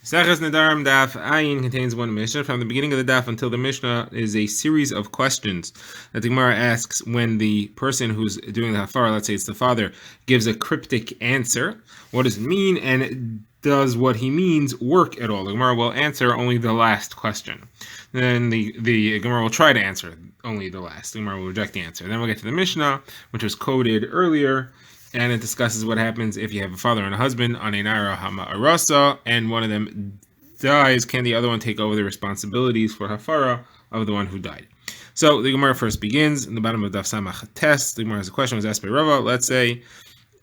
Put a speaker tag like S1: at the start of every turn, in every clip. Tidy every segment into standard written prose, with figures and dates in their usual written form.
S1: Nedarim Daf Ayin contains one Mishnah. From the beginning of the Daf until the Mishnah is a series of questions that the Gemara asks when the person who's doing the hafara, let's say it's the father, gives a cryptic answer. What does it mean, and does what he means work at all? The Gemara will answer only the last question. Then the Gemara will try to answer only the last. The Gemara will reject the answer. Then we'll get to the Mishnah, which was quoted earlier, and it discusses what happens if you have a father and a husband on a naira hama arasa, and one of them dies. Can the other one take over the responsibilities for hafara of the one who died? So the Gemara first begins in the bottom of Daf Samach Tes. The Gemara has a question was asked by Rava. Let's say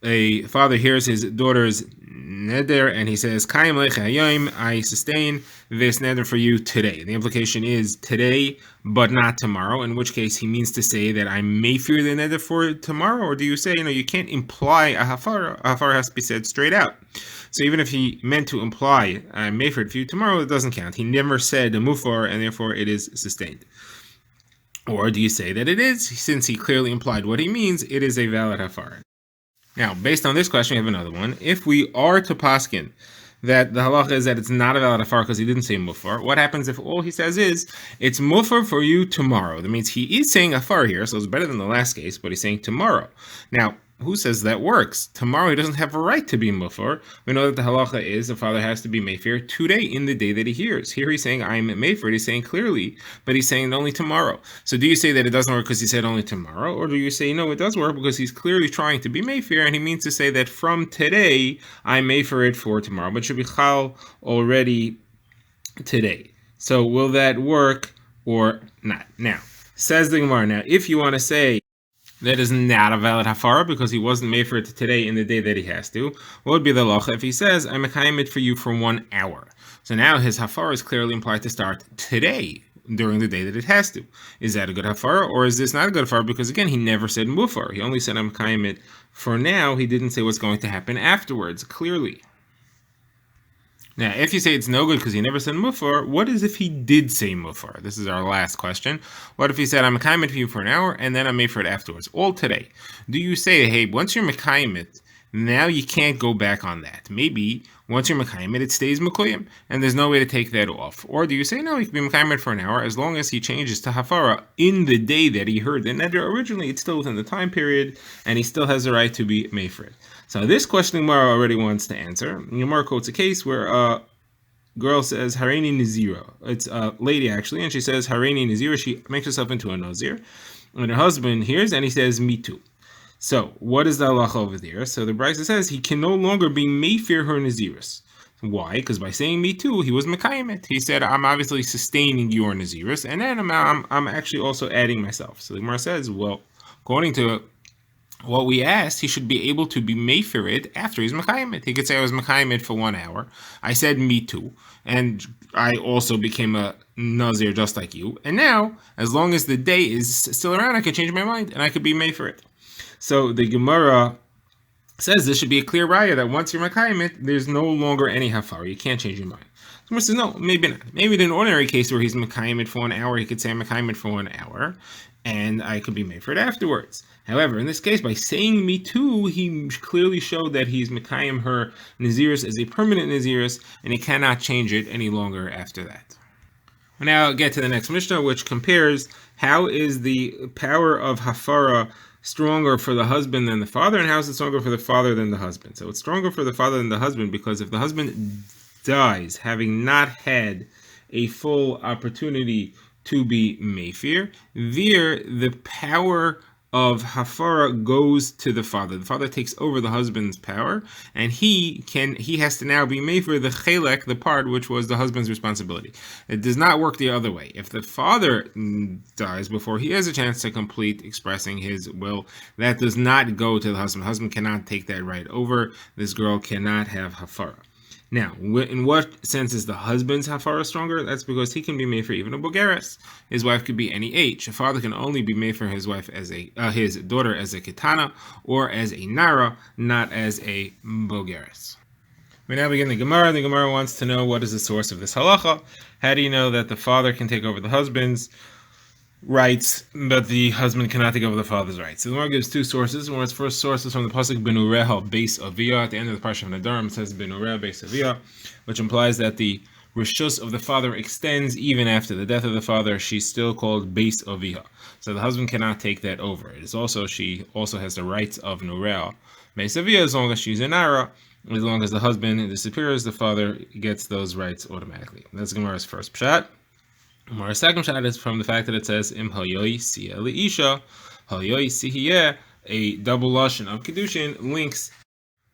S1: a father hears his daughter's neder and he says, "Kaim lecha hayom, I sustain this neder for you today." The implication is today, but not tomorrow. In which case, he means to say that I may fear the neder for tomorrow, or do you say, you can't imply a hafara? A hafara has to be said straight out. So even if he meant to imply I may fear it for you tomorrow, it doesn't count. He never said a mufar, and therefore it is sustained. Or do you say that it is, since he clearly implied what he means, it is a valid hafara? Now, based on this question, we have another one. If we are to paskin that the halacha is that it's not a valid hafar because he didn't say mufar, what happens if all he says is, it's mufar for you tomorrow? That means he is saying hafar here, so it's better than the last case, but he's saying tomorrow. Now, who says that works? Tomorrow he doesn't have a right to be mufar. We know that the halacha is the father has to be mefer today, in the day that he hears. Here he's saying I'm mefer, he's saying clearly, but he's saying only tomorrow. So do you say that it doesn't work because he said only tomorrow, or do you say no, it does work because he's clearly trying to be mefer and he means to say that from today I mefer it for tomorrow, but should be chal already today? So will that work or not? Now, says the Gemara, now if you want to say that is not a valid hafara because he wasn't made for it today in the day that he has to, what would be the halacha if he says, I'm mekayim it for you for 1 hour? So now his hafara is clearly implied to start today, during the day that it has to. Is that a good hafara, or is this not a good hafara? Because again, he never said mufar. He only said I'm mekayim it for now. He didn't say what's going to happen afterwards, clearly. Now, if you say it's no good because he never said mufar, what is if he did say mufar? This is our last question. What if he said, I'm mekayim it for you for an hour, and then I'm made for it afterwards, all today? Do you say, hey, once you're mekayim it, now you can't go back on that? Maybe once you're mekayim it stays mekuyim, and there's no way to take that off. Or do you say, no, he can be mekayim it for an hour, as long as he changes to hafara in the day that he heard the neder originally, it's still within the time period, and he still has the right to be made for it. So this question Gemara already wants to answer. Gemara quotes a case where a girl says Hareini Nazira. It's a lady actually, and she says Hareini Nazira. She makes herself into a Nazir, and her husband hears and he says me too. So what is the halacha over there? So the Brisa says he can no longer be meifir her Naziris. Why? Because by saying me too, he was mekayim it. He said, I'm obviously sustaining your Naziris, and then I'm actually also adding myself. So the Gemara says, well, according to what we asked, he should be able to be mefer it after he's mekayim it. He could say I was mekayim it for 1 hour. I said me too, and I also became a nazir just like you. And now, as long as the day is still around, I could change my mind and I could be mefer it. So the Gemara says this should be a clear raya that once you're mekayim it, there's no longer any hafara. You can't change your mind. The Gemara says no, maybe not. Maybe in an ordinary case where he's mekayim it for 1 hour, he could say I'm mekayim it for 1 hour, and I could be made for it afterwards. However, in this case, by saying me too, he clearly showed that he's mekayim her naziris as a permanent naziris, and he cannot change it any longer after that. We now get to the next Mishnah, which compares how is the power of hafara stronger for the husband than the father, and how is it stronger for the father than the husband. So it's stronger for the father than the husband because if the husband dies having not had a full opportunity to be meifir, there the power of hafara goes to the father. The father takes over the husband's power, and he has to now be meifir the chelek, the part which was the husband's responsibility. It does not work the other way. If the father dies before he has a chance to complete expressing his will, that does not go to the husband. The husband cannot take that right over. This girl cannot have hafara. Now, in what sense is the husband's hafara stronger? That's because he can be made for even a bogeres. His wife could be any age. A father can only be made for his wife as his daughter as a ketana or as a nara, not as a bogeres. We now begin the Gemara. The Gemara wants to know what is the source of this halacha. How do you know that the father can take over the husband's rights, but the husband cannot take over the father's rights. So the Gemara gives two sources. One, its first source is from the pasuk Benureha base aviyah. At the end of the parsha of Nedarim, it says Benureha base aviyah, which implies that the rishus of the father extends even after the death of the father. She's still called base aviyah, so the husband cannot take that over. It is also she also has the rights of Nureha base aviyah as long as she's an Ara. As long as the husband disappears, the father gets those rights automatically. That's Gemara's first pshat. Our second shot is from the fact that it says Im hayoy siya leisha, hayoy sihiyeh, a double lashon of kedushin links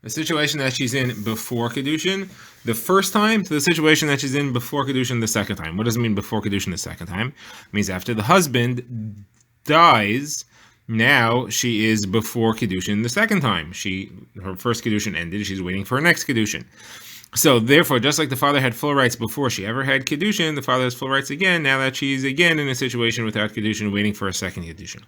S1: the situation that she's in before kedushin the first time to the situation that she's in before kedushin the second time. What does it mean before kedushin the second time? It means after the husband dies, now she is before kedushin the second time. Her first kedushin ended. She's waiting for her next kedushin. So therefore, just like the father had full rights before she ever had kedushin, the father has full rights again now that she's again in a situation without kedushin, waiting for a second kedushin.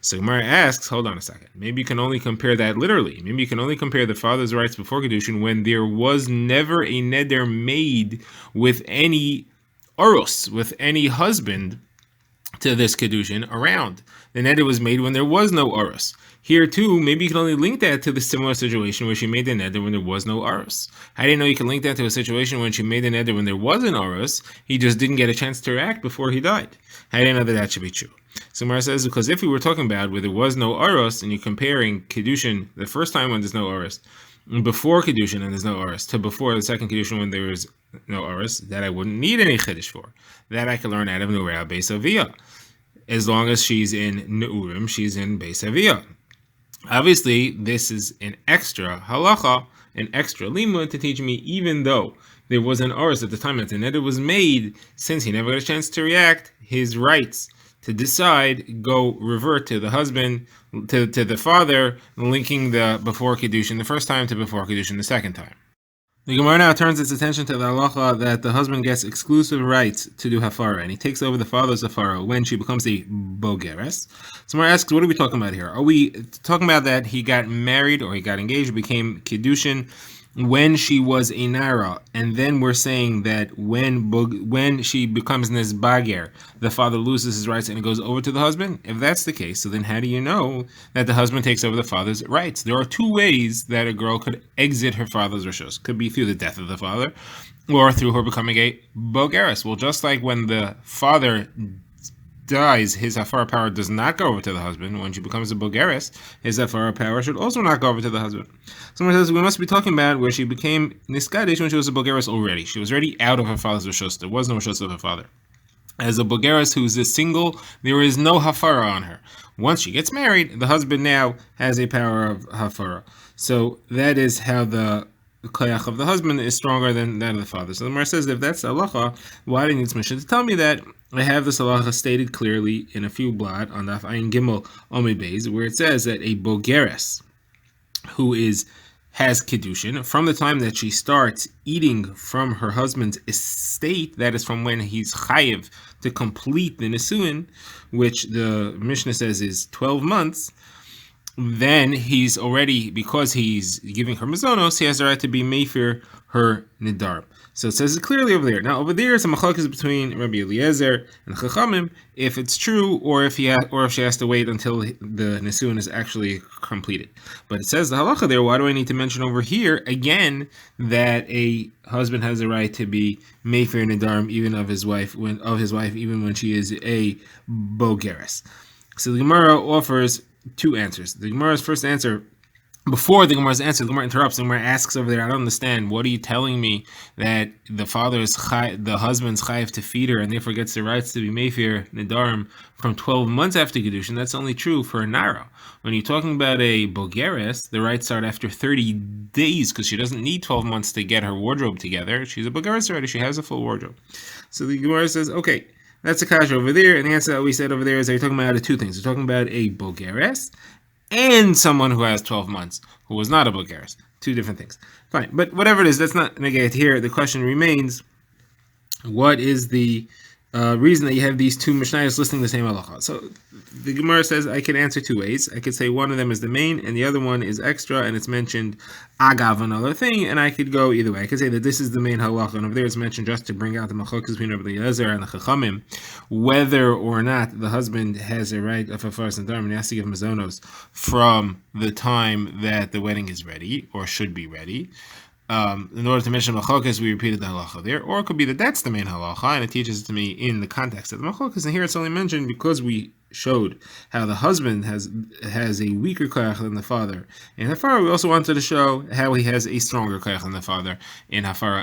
S1: So Gemara asks, hold on a second. Maybe you can only compare that literally. Maybe you can only compare the father's rights before kedushin when there was never a neder made with any oros, with any husband to this kedushin around. The neder was made when there was no oros. Here too, maybe you can only link that to the similar situation where she made the neder when there was no oros. I didn't know you can link that to a situation when she made the neder when there was an oros. He just didn't get a chance to react before he died. I didn't know that should be true. So Mara says, because if we were talking about where there was no oros, and you're comparing kedushin the first time when there's no oros, before kedushin and there's no oros, to before the second kedushin when there is no oros, that I wouldn't need any chiddush for. That I could learn out of Nureha Beis Aviyah. As long as she's in Neurim, she's in Beis Aviyah. Obviously, this is an extra halacha, an extra limud to teach me, even though there was an oros at the time that the neder was made, since he never got a chance to react, his rights to decide go revert to the husband, to the father, linking the before kedushin the first time to before kedushin the second time. The Gemara now turns its attention to the halacha that the husband gets exclusive rights to do hafara, and he takes over the father's hafara when she becomes a bogeres. So Gemara asks, what are we talking about here? Are we talking about that he got married or he got engaged, became kiddushin when she was a nara, and then we're saying that when she becomes nesbager, the father loses his rights and it goes over to the husband? If that's the case, so then how do you know that the husband takes over the father's rights? There are two ways that a girl could exit her father's rishos. Could be through the death of the father, or through her becoming a bogeres. Well, just like when the father dies, his hafara power does not go over to the husband. When she becomes a bogeres, his hafara power should also not go over to the husband. Someone says we must be talking about where she became niskadish when she was a bogeres already. She was already out of her father's rishos. There was no rishos of her father. As a bogeres who's a single, there is no hafara on her. Once she gets married, the husband now has a power of hafara. So that is how the koyach of the husband is stronger than that of the father. So the Gemara says, if that's halacha, why do you need this mission to tell me that? I have this halacha stated clearly in a few blot on Daf Ayin Gimel Omid Beis, where it says that a bogeres who has kedushin from the time that she starts eating from her husband's estate, that is from when he's chayiv to complete the nisuin, which the Mishnah says is 12 months, then he's already, because he's giving her mazonos, he has the right to be meifir her nidar. So it says it clearly over there. Now over there, it's a machlokes between Rabbi Eliezer and Chachamim, if it's true, or if she has to wait until the nisuin is actually completed. But it says the halacha there. Why do I need to mention over here again that a husband has the right to be meifir nidarim even of his wife even when she is a bogeres? So the Gemara offers two answers. The Gemara's first answer, before the Gemara's answer, the Gemara interrupts. The Gemara asks over there, I don't understand. What are you telling me that the husband's chayiv to feed her and therefore gets the rights to be meifir nidarim from 12 months after kedushin? That's only true for a nara. When you're talking about a bogeres, the rights start after 30 days because she doesn't need 12 months to get her wardrobe together. She's a bogeres already. She has a full wardrobe. So the Gemara says, okay, that's a kasha over there, and the answer that we said over there is that you're talking about two things. You're talking about a bogeres and someone who has 12 months, who was not a bogeres. Two different things. Fine, but whatever it is, that's not negated here. The question remains, what is the reason that you have these two Mishnayos listing the same halacha. So the Gemara says I could answer two ways. I could say one of them is the main and the other one is extra, and it's mentioned agav another thing, and I could go either way. I could say that this is the main halacha, and over there it's mentioned just to bring out the machlokas between Rabbi Eliezer and the Chachamim, whether or not the husband has a right of a faras and darm and he has to give mazonos from the time that the wedding is ready or should be ready. In order to mention machokas, we repeated the halacha there, or it could be that that's the main halacha, and it teaches it to me in the context of the machokas. And here it's only mentioned because we showed how the husband has a weaker koyach than the father in hafara. We also wanted to show how he has a stronger koyach than the father in hafara